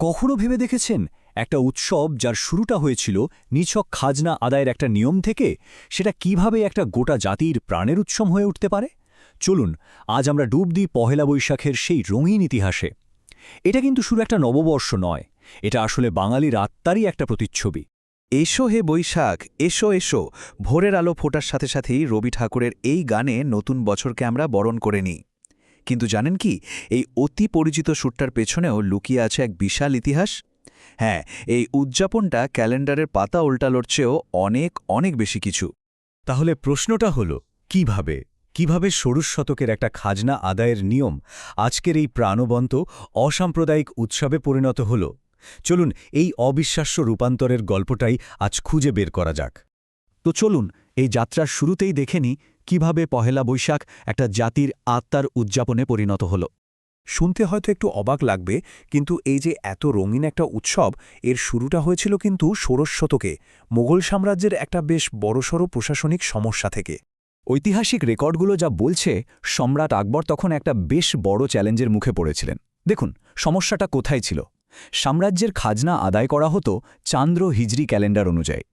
কখনো ভেবে দেখেছেন একটা উৎসব যার শুরুটা হয়েছিল নিছক খাজনা আদায়ের একটা নিয়ম থেকে, সেটা কিভাবে একটা গোটা জাতির প্রাণের উৎসব হয়ে উঠতে পারে? চলুন আজ আমরা ডুব দিই পহেলা বৈশাখের সেই রঙিন ইতিহাসে। এটা কিন্তু শুধু একটা নববর্ষ নয়, এটা আসলে বাঙালির আত্মারই একটা প্রতিচ্ছবি। এসো হে বৈশাখ, এসো এসো, ভোরের আলো ফোটার সাথে সাথেই রবি ঠাকুরের এই গানে নতুন বছরকে আমরা বরণ করে নিই। কিন্তু জানেন কি, এই অতি পরিচিত সুরটার পেছনেও লুকিয়ে আছে এক বিশাল ইতিহাস। হ্যাঁ, এই উদযাপনটা ক্যালেন্ডারের পাতা উল্টালোর চেয়েও অনেক অনেক বেশি কিছু। তাহলে প্রশ্নটা হলো, কিভাবে ষোড়শ শতকের একটা খাজনা আদায়ের নিয়ম আজকের এই প্রাণবন্ত অসাম্প্রদায়িক উৎসবে পরিণত হল? চলুন এই অবিশ্বাস্য রূপান্তরের গল্পটাই আজ খুঁজে বের করা যাক। তো চলুন এই যাত্রার শুরুতেই দেখে নিই কিভাবে পহেলা বৈশাখ একটা জাতির আত্মার উদযাপনে পরিণত হল। শুনতে হয়তো একটু অবাক লাগবে, কিন্তু এই যে এত রঙিন একটা উৎসব, এর শুরুটা হয়েছিল কিন্তু ষোড়শ শতকে মোগল সাম্রাজ্যের একটা বেশ বড়সড় প্রশাসনিক সমস্যা থেকে। ঐতিহাসিক রেকর্ডগুলো যা বলছে, সম্রাট আকবর তখন একটা বেশ বড় চ্যালেঞ্জের মুখে পড়েছিলেন। দেখুন সমস্যাটা কোথায় ছিল। সাম্রাজ্যের খাজনা আদায় করা হতো চান্দ্র হিজরি ক্যালেন্ডার অনুযায়ী,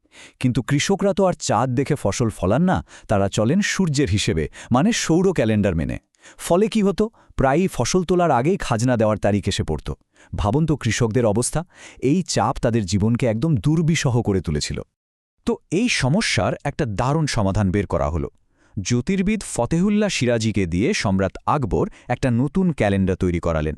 কিন্তু কৃষকরা তো আর চাঁদ দেখে ফসল ফলান না, তারা চলেন সূর্যের হিসেবে, মানে সৌর ক্যালেন্ডার মেনে। ফলে কি হতো, প্রায়ই ফসল তোলার আগেই খাজনা দেওয়ার তারিখ এসে পড়ত। ভাবুন তো কৃষকদের অবস্থা। এই চাপ তাদের জীবনকে একদম দুর্বিষহ করে তুলেছিল। তো এই সমস্যার একটা দারুণ সমাধান বের করা হলো। জ্যোতির্বিদ ফতেহুল্লাহ সিরাজিকে দিয়ে সম্রাট আকবর একটা নতুন ক্যালেন্ডার তৈরি করালেন।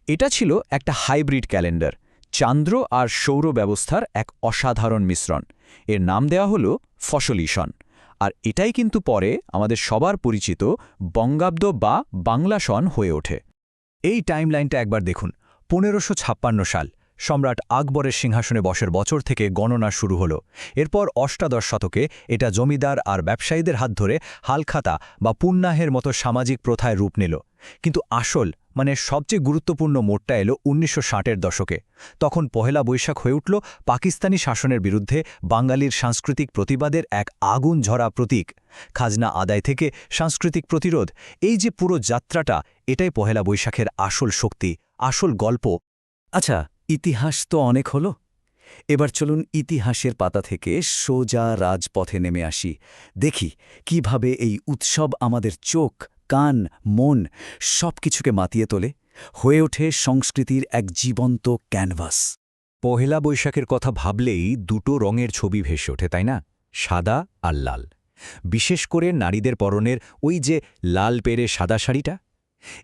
এটা ছিল একটা হাইব্রিড ক্যালেন্ডার, চান্দ্র আর সৌর ব্যবস্থার এক অসাধারণ মিশ্রণ। এর নাম দেওয়া হলো ফসলি সন। আর এটাই কিন্তু পরে আমাদের সবার পরিচিত বঙ্গাব্দ বা বাংলা সন হয়ে ওঠে। এই টাইমলাইনটা একবার দেখুন। ১৫৫৬ সাল সম্রাট আকবরের সিংহাসনে বসার বছর থেকে গণনা শুরু হলো। এরপর অষ্টাদশ শতকে এটা জমিদার আর ব্যবসায়ীদের হাত ধরে হালখাতা বা পুণ্যাহের মতো সামাজিক প্রথায় রূপ নিল। কিন্তু আসল সবচেয়ে গুরুত্বপূর্ণ মোড়টা এলো ১৯৬০-এর দশকে। তখন পহেলা বৈশাখ হয়ে উঠল পাকিস্তানি শাসনের বিরুদ্ধে বাঙালির সাংস্কৃতিক প্রতিবাদের এক আগুন ঝরা প্রতীক। খাজনা আদায় থেকে সাংস্কৃতিক প্রতিরোধ, এই যে পুরো যাত্রাটা, এটাই পহেলা বৈশাখের আসল শক্তি, আসল গল্প। আচ্ছা, ইতিহাস তো অনেক হলো, এবার চলুন ইতিহাসের পাতা থেকে সোজা রাজপথে নেমে আসি। দেখি কিভাবে এই উৎসব আমাদের চোখ, কান, মন সবকিছুকে মাতিয়ে তোলে, হয়ে ওঠে সংস্কৃতির এক জীবন্ত ক্যানভাস। পহেলা বৈশাখের কথা ভাবলেই দুটো রঙের ছবি ভেসে ওঠে, তাই না? সাদা আর লাল। বিশেষ করে নারীদের পরনের ওই যে লাল পেরে সাদা শাড়িটা,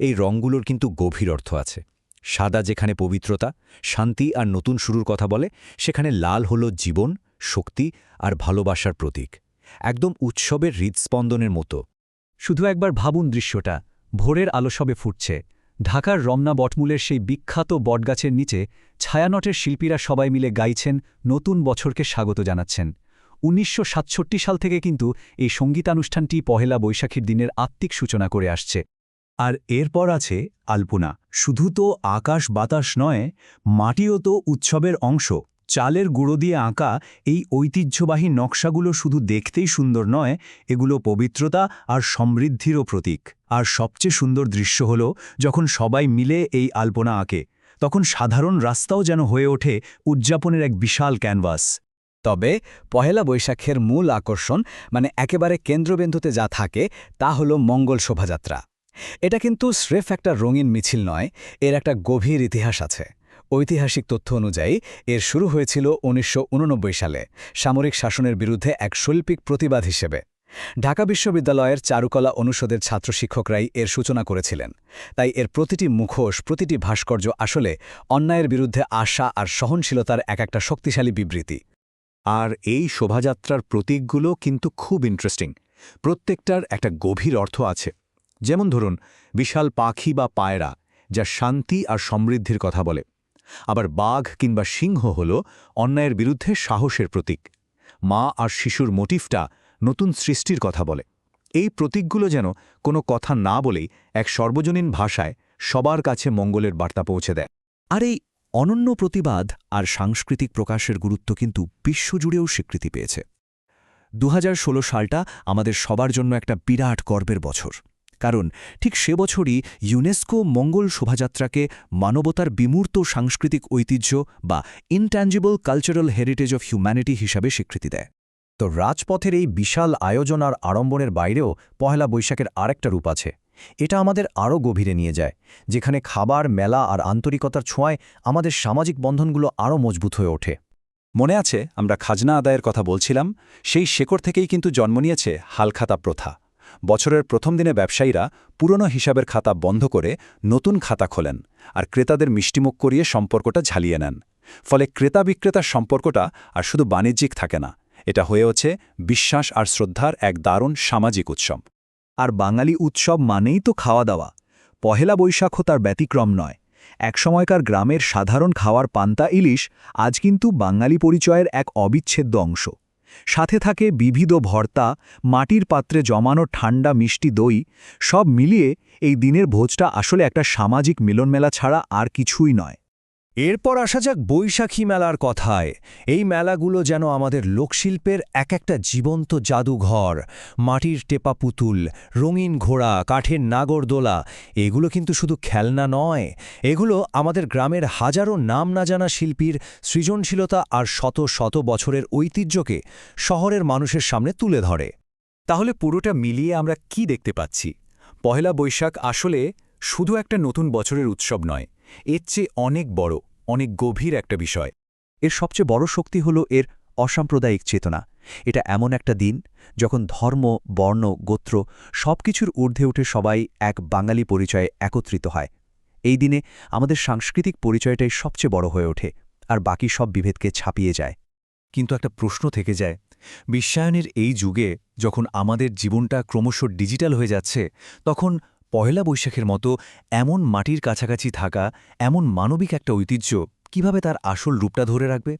এই রঙগুলোর কিন্তু গভীর অর্থ আছে। সাদা যেখানে পবিত্রতা, শান্তি আর নতুন শুরুর কথা বলে, সেখানে লাল হলো জীবন, শক্তি আর ভালোবাসার প্রতীক। একদম উৎসবের হৃদস্পন্দনের মতো। শুধু একবার ভাবুন দৃশ্যটা, ভোরের আলো সবে ফুটছে, ঢাকার রমনা বটমূলের সেই বিখ্যাত বটগাছের নিচে ছায়ানটের শিল্পীরা সবাই মিলে গাইছেন, নতুন বছরকে স্বাগত জানাচ্ছেন। ১৯৬৭ সাল থেকে কিন্তু এই সঙ্গীতানুষ্ঠানটি পহেলা বৈশাখীর দিনের আত্মিক সূচনা করে আসছে। আর এরপর আছে আলপনা। শুধু তো আকাশ বাতাস নয়, মাটিও তো উৎসবের অংশ। চালের গুঁড়ো দিয়ে আঁকা এই ঐতিহ্যবাহী নকশাগুলো শুধু দেখতেই সুন্দর নয়, এগুলো পবিত্রতা আর সমৃদ্ধিরও প্রতীক। আর সবচেয়ে সুন্দর দৃশ্য হল যখন সবাই মিলে এই আলপনা আঁকে, তখন সাধারণ রাস্তাও যেন হয়ে ওঠে উদযাপনের এক বিশাল ক্যানভাস। তবে পহেলা বৈশাখের মূল আকর্ষণ, একেবারে কেন্দ্রবিন্দুতে যা থাকে, তা হল মঙ্গল শোভাযাত্রা। এটা কিন্তু স্রেফ একটা রঙিন মিছিল নয়, এর একটা গভীর ইতিহাস আছে। ঐতিহাসিক তথ্য অনুযায়ী এর শুরু হয়েছিল ১৯৮৯ সালে সামরিক শাসনের বিরুদ্ধে এক শৈল্পিক প্রতিবাদ হিসেবে। ঢাকা বিশ্ববিদ্যালয়ের চারুকলা অনুষদের ছাত্র শিক্ষকরাই এর সূচনা করেছিলেন। তাই এর প্রতিটি মুখোশ, প্রতিটি ভাস্কর্য আসলে অন্যায়ের বিরুদ্ধে আশা আর সহনশীলতার একটা শক্তিশালী বিবৃতি। আর এই শোভাযাত্রার প্রতীকগুলো কিন্তু খুব ইন্টারেস্টিং। প্রত্যেকটার একটা গভীর অর্থ আছে। যেমন ধরুন, বিশাল পাখি বা পায়রা, যা শান্তি আর সমৃদ্ধির কথা বলে। আবার বাঘ কিংবা সিংহ হল অন্যায়ের বিরুদ্ধে সাহসের প্রতীক। মা আর শিশুর মোটিফটা নতুন সৃষ্টির কথা বলে। এই প্রতীকগুলো যেন কোনো কথা না বলেই এক সর্বজনীন ভাষায় সবার কাছে মঙ্গলের বার্তা পৌঁছে দেয়। আর এই অনন্য প্রতিবাদ আর সাংস্কৃতিক প্রকাশের গুরুত্ব কিন্তু বিশ্বজুড়েও স্বীকৃতি পেয়েছে। ২০১৬ সালটা আমাদের সবার জন্য একটা বিরাট গর্বের বছর। কারণ ঠিক সে বছরই ইউনেস্কো মঙ্গল শোভাযাত্রাকে মানবতার বিমূর্ত সাংস্কৃতিক ঐতিহ্য বা intangible cultural heritage of humanity হিসাবে স্বীকৃতি দেয়। তো রাজপথের এই বিশাল আয়োজন আর আড়ম্বরের বাইরেও পহেলা বৈশাখের আরেকটা রূপ আছে। এটা আমাদের আরও গভীরে নিয়ে যায়, যেখানে খাবার, মেলা আর আন্তরিকতার ছোঁয়ায় আমাদের সামাজিক বন্ধনগুলো আরও মজবুত হয়ে ওঠে। মনে আছে আমরা খাজনা আদায়ের কথা বলছিলাম, সেই শেকড় থেকেই কিন্তু জন্ম নিয়েছে হালখাতা প্রথা। বছরের প্রথম দিনে ব্যবসায়ীরা পুরনো হিসাবের খাতা বন্ধ করে নতুন খাতা খোলেন আর ক্রেতাদের মিষ্টিমুখ করিয়ে সম্পর্কটা ঝালিয়ে নেন। ফলে ক্রেতা বিক্রেতার সম্পর্কটা আর শুধু বাণিজ্যিক থাকে না, এটা হয়ে ওঠে বিশ্বাস আর শ্রদ্ধার এক দারুণ সামাজিক উৎসব। আর বাঙালি উৎসব মানেই তো খাওয়া দাওয়া। পহেলা বৈশাখও তার ব্যতিক্রম নয়। একসময়কার গ্রামের সাধারণ খাওয়ার পান্তা ইলিশ আজ কিন্তু বাঙালি পরিচয়ের এক অবিচ্ছেদ্য অংশ। সাথে থাকে বিবিধ ভর্তা, মাটির পাত্রে জমানো ঠান্ডা মিষ্টি দই। সব মিলিয়ে এই দিনের ভোজটা আসলে একটা সামাজিক মিলনমেলা ছাড়া আর কিছুই নয়। এরপর আসা যাক বৈশাখী মেলার কথায়। এই মেলাগুলো যেন আমাদের লোকশিল্পের এক একটা জীবন্ত জাদুঘর। মাটির টেপা পুতুল, রঙিন ঘোড়া, কাঠের নাগরদোলা, এগুলো কিন্তু শুধু খেলনা নয়, এগুলো আমাদের গ্রামের হাজারো নাম না জানা শিল্পীর সৃজনশীলতা আর শত শত বছরের ঐতিহ্যকে শহরের মানুষের সামনে তুলে ধরে। তাহলে পুরোটা মিলিয়ে আমরা কি দেখতে পাচ্ছি? পহেলা বৈশাখ আসলে শুধু একটা নতুন বছরের উৎসব নয়, এর চেয়ে অনেক বড়, অনেক গভীর একটা বিষয়। এর সবচেয়ে বড় শক্তি হল এর অসাম্প্রদায়িক চেতনা। এটা এমন একটা দিন যখন ধর্ম, বর্ণ, গোত্র সবকিছুর ঊর্ধ্বে উঠে সবাই এক বাঙালি পরিচয়ে একত্রিত হয়। এই দিনে আমাদের সাংস্কৃতিক পরিচয়টাই সবচেয়ে বড় হয়ে ওঠে আর বাকি সব বিভেদকে ছাপিয়ে যায়। কিন্তু একটা প্রশ্ন থেকে যায়, বিশ্বায়নের এই যুগে যখন আমাদের জীবনটা ক্রমশ ডিজিটাল হয়ে যাচ্ছে, তখন পহেলা বৈশাখের মতো এমন মাটির কাছাকাছি থাকা, এমন মানবিক একটা ঐতিহ্য কিভাবে তার আসল রূপটা ধরে রাখবে?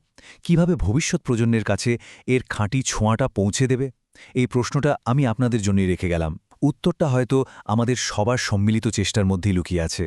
কিভাবে ভবিষ্যৎ প্রজন্মের কাছে এর খাঁটি ছোঁয়াটা পৌঁছে দেবে? এই প্রশ্নটা আমি আপনাদের জন্যই রেখে গেলাম। উত্তরটা হয়তো আমাদের সবার সম্মিলিত চেষ্টার মধ্যেই লুকিয়ে আছে।